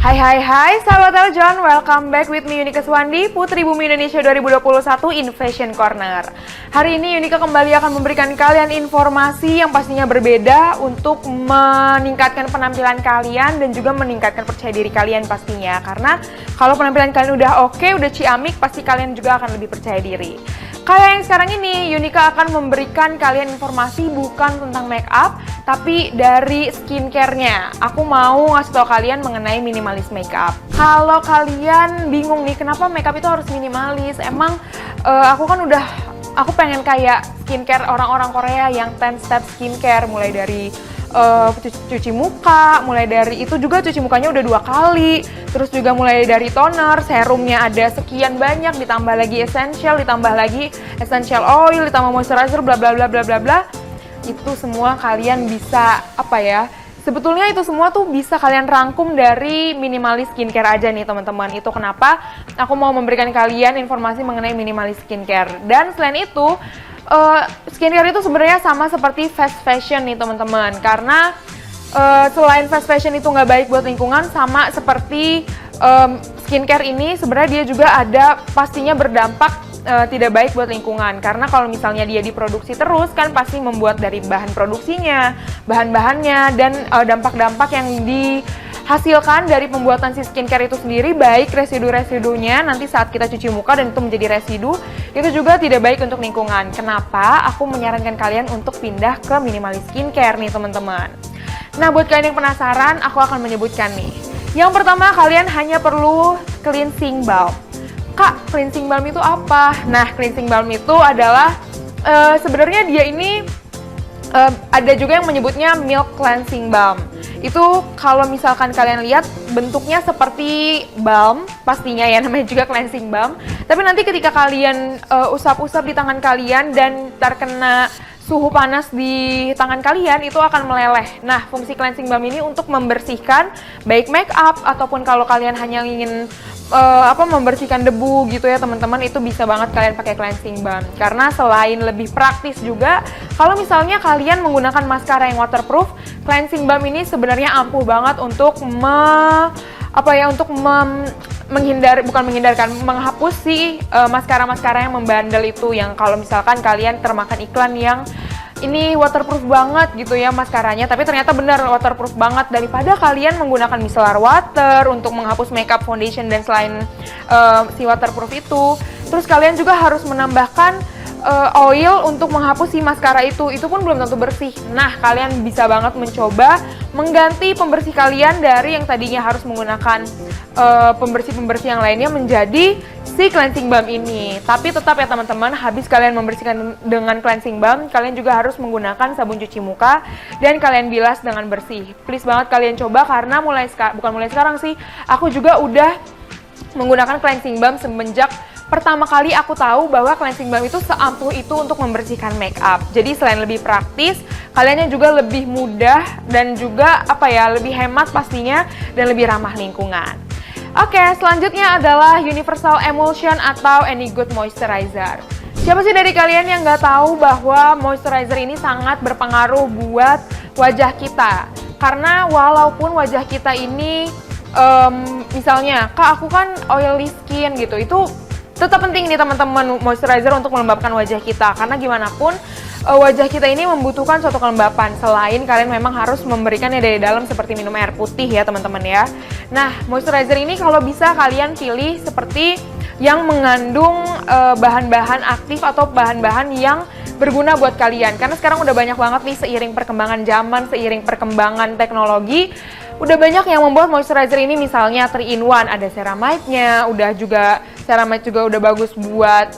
Hai sahabat Eljon, welcome back with me Yunika Swandi, Putri Bumi Indonesia 2021 in Fashion Corner. Hari ini Yunika kembali akan memberikan kalian informasi yang pastinya berbeda untuk meningkatkan penampilan kalian dan juga meningkatkan percaya diri kalian pastinya. Karena kalau penampilan kalian udah oke, udah ciamik, pasti kalian juga akan lebih percaya diri. Kayak yang sekarang ini, Yunika akan memberikan kalian informasi bukan tentang make up, tapi dari skincare-nya. Aku mau ngasih tau kalian mengenai minimalis make up. Kalau kalian bingung nih, kenapa make up itu harus minimalis? Emang aku pengen kayak skincare orang-orang Korea yang 10 step skincare, mulai dari cuci muka, mulai dari itu juga cuci mukanya udah 2 kali, terus juga mulai dari toner, serumnya ada sekian banyak, ditambah lagi essential oil, ditambah moisturizer, bla bla bla bla bla bla. Itu semua kalian bisa sebetulnya itu semua tuh bisa kalian rangkum dari minimalis skincare aja nih teman-teman. Itu kenapa aku mau memberikan kalian informasi mengenai minimalis skincare. Dan selain itu skincare itu sebenarnya sama seperti fast fashion nih teman-teman. Karena selain fast fashion itu nggak baik buat lingkungan, sama seperti skincare ini sebenarnya dia juga ada pastinya berdampak tidak baik buat lingkungan. Karena kalau misalnya dia diproduksi terus kan pasti membuat dari bahan produksinya, bahan-bahannya, dan dampak-dampak yang dihasilkan dari pembuatan si skincare itu sendiri, baik residu-residunya nanti saat kita cuci muka dan itu menjadi residu, itu juga tidak baik untuk lingkungan. Kenapa aku menyarankan kalian untuk pindah ke minimalis skincare nih teman-teman. Nah, buat kalian yang penasaran, aku akan menyebutkan nih. Yang pertama, kalian hanya perlu cleansing balm. Kak, cleansing balm itu apa? Nah, cleansing balm itu adalah sebenarnya dia ini ada juga yang menyebutnya milk cleansing balm. Itu kalau misalkan kalian lihat bentuknya seperti balm, pastinya ya namanya juga cleansing balm. Tapi nanti ketika kalian usap-usap di tangan kalian dan terkena suhu panas di tangan kalian, itu akan meleleh. Nah, fungsi cleansing balm ini untuk membersihkan baik make up ataupun kalau kalian hanya ingin membersihkan debu gitu ya teman-teman, itu bisa banget kalian pakai cleansing balm. Karena selain lebih praktis juga, kalau misalnya kalian menggunakan maskara yang waterproof, cleansing balm ini sebenarnya ampuh banget untuk menghapus si maskara-maskara yang membandel itu, yang kalau misalkan kalian termakan iklan yang ini waterproof banget gitu ya maskaranya, tapi ternyata benar waterproof banget, daripada kalian menggunakan micellar water untuk menghapus makeup, foundation, dan selain si waterproof itu, terus kalian juga harus menambahkan oil untuk menghapus si maskara itu pun belum tentu bersih. Nah, kalian bisa banget mencoba mengganti pembersih kalian dari yang tadinya harus menggunakan pembersih-pembersih yang lainnya menjadi si cleansing balm ini. Tapi tetap ya teman-teman, habis kalian membersihkan dengan cleansing balm, kalian juga harus menggunakan sabun cuci muka dan kalian bilas dengan bersih. Please banget kalian coba, karena bukan mulai sekarang sih, aku juga udah menggunakan cleansing balm semenjak pertama kali aku tahu bahwa cleansing balm itu seampuh itu untuk membersihkan make up. Jadi selain lebih praktis, kaliannya juga lebih mudah dan juga lebih hemat pastinya dan lebih ramah lingkungan. Oke, selanjutnya adalah Universal Emulsion atau Any Good Moisturizer. Siapa sih dari kalian yang nggak tahu bahwa moisturizer ini sangat berpengaruh buat wajah kita? Karena walaupun wajah kita ini misalnya, Kak aku kan oily skin gitu, itu tetap penting nih teman-teman moisturizer untuk melembabkan wajah kita. Karena gimana pun wajah kita ini membutuhkan suatu kelembapan, selain kalian memang harus memberikannya dari dalam seperti minum air putih ya teman-teman ya. Nah, moisturizer ini kalau bisa kalian pilih seperti yang mengandung bahan-bahan aktif atau bahan-bahan yang berguna buat kalian. Karena sekarang udah banyak banget nih, seiring perkembangan zaman, seiring perkembangan teknologi, udah banyak yang membuat moisturizer ini, misalnya 3-in-1, ada ceramide-nya, ceramide juga udah bagus buat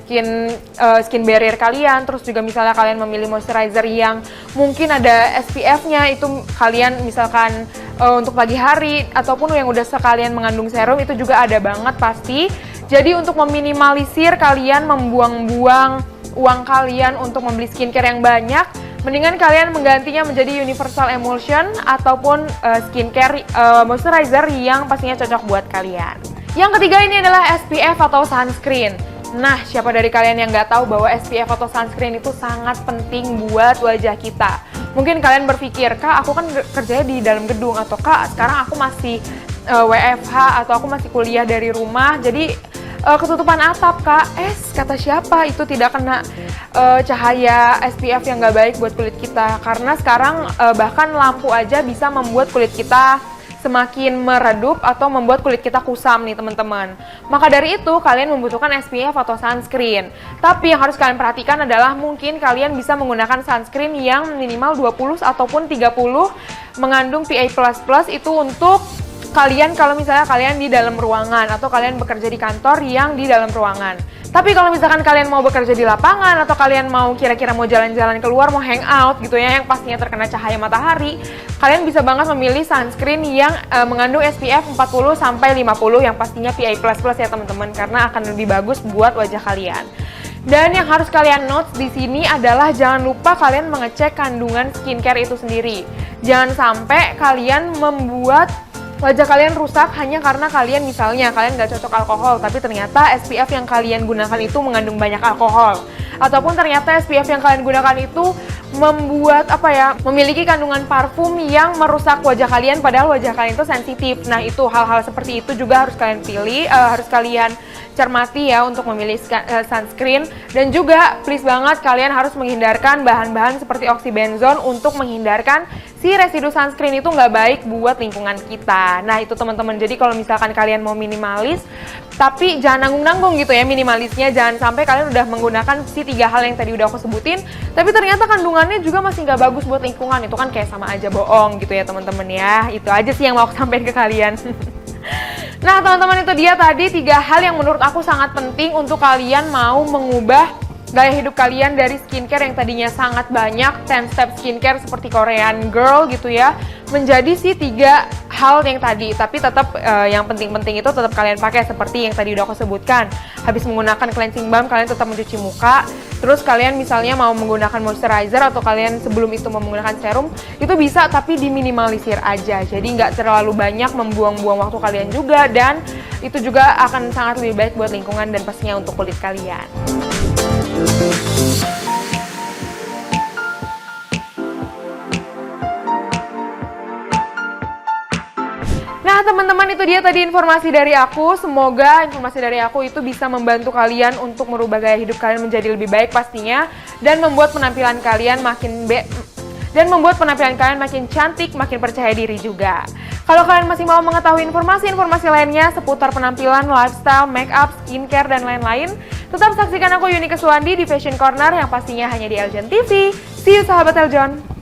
skin barrier kalian. Terus juga misalnya kalian memilih moisturizer yang mungkin ada SPF-nya, itu kalian misalkan untuk pagi hari, ataupun yang udah sekalian mengandung serum, itu juga ada banget pasti. Jadi untuk meminimalisir kalian membuang-buang uang kalian untuk membeli skincare yang banyak, mendingan kalian menggantinya menjadi Universal Emulsion ataupun skincare moisturizer yang pastinya cocok buat kalian. Yang ketiga ini adalah SPF atau sunscreen. Nah, siapa dari kalian yang nggak tahu bahwa SPF atau sunscreen itu sangat penting buat wajah kita? Mungkin kalian berpikir, Kak aku kan kerjanya di dalam gedung, atau Kak sekarang aku masih WFH atau aku masih kuliah dari rumah, jadi ketutupan atap Kak. Kata siapa itu tidak kena cahaya SPF yang nggak baik buat kulit kita, karena sekarang bahkan lampu aja bisa membuat kulit kita semakin meredup atau membuat kulit kita kusam nih teman-teman. Maka dari itu kalian membutuhkan SPF atau sunscreen. Tapi yang harus kalian perhatikan adalah mungkin kalian bisa menggunakan sunscreen yang minimal 20 ataupun 30 mengandung PA++ itu untuk kalian kalau misalnya kalian di dalam ruangan atau kalian bekerja di kantor yang di dalam ruangan. Tapi kalau misalkan kalian mau bekerja di lapangan atau kalian mau kira-kira mau jalan-jalan keluar, mau hangout gitu ya, yang pastinya terkena cahaya matahari, kalian bisa banget memilih sunscreen yang mengandung SPF 40 sampai 50 yang pastinya PA++ ya teman-teman, karena akan lebih bagus buat wajah kalian. Dan yang harus kalian note di sini adalah jangan lupa kalian mengecek kandungan skincare itu sendiri. Jangan sampai kalian membuat wajah kalian rusak hanya karena kalian misalnya kalian nggak cocok alkohol, tapi ternyata SPF yang kalian gunakan itu mengandung banyak alkohol. Ataupun ternyata SPF yang kalian gunakan itu membuat memiliki kandungan parfum yang merusak wajah kalian padahal wajah kalian itu sensitif. Nah itu hal-hal seperti itu juga harus kalian pilih, harus kalian cermati ya untuk memilih sunscreen. Dan juga please banget kalian harus menghindarkan bahan-bahan seperti oxybenzone untuk menghindarkan si residu sunscreen itu nggak baik buat lingkungan kita. Nah itu teman-teman, jadi kalau misalkan kalian mau minimalis tapi jangan nanggung-nanggung gitu ya minimalisnya, jangan sampai kalian udah menggunakan si 3 hal yang tadi udah aku sebutin tapi ternyata kandungannya juga masih nggak bagus buat lingkungan. Itu kan kayak sama aja bohong gitu ya teman-teman ya. Itu aja sih yang mau aku sampaikan ke kalian. Nah teman-teman, itu dia tadi 3 hal yang menurut aku sangat penting untuk kalian mau mengubah gaya hidup kalian dari skincare yang tadinya sangat banyak, 10 step skincare seperti Korean girl gitu ya, menjadi si 3 hal yang tadi. Tapi tetap yang penting-penting itu tetap kalian pakai seperti yang tadi udah aku sebutkan. Habis menggunakan cleansing balm kalian tetap mencuci muka. Terus kalian misalnya mau menggunakan moisturizer atau kalian sebelum itu mau menggunakan serum, itu bisa tapi diminimalisir aja. Jadi nggak terlalu banyak membuang-buang waktu kalian juga, dan itu juga akan sangat lebih baik buat lingkungan dan pastinya untuk kulit kalian. Nah teman-teman, itu dia tadi informasi dari aku. Semoga informasi dari aku itu bisa membantu kalian untuk merubah gaya hidup kalian menjadi lebih baik pastinya, dan membuat penampilan kalian makin cantik, makin percaya diri juga. Kalau kalian masih mau mengetahui informasi-informasi lainnya seputar penampilan, lifestyle, makeup, skincare, dan lain-lain, tetap saksikan aku Yuni Keswandi di Fashion Corner yang pastinya hanya di Eljon TV. See you sahabat Eljon!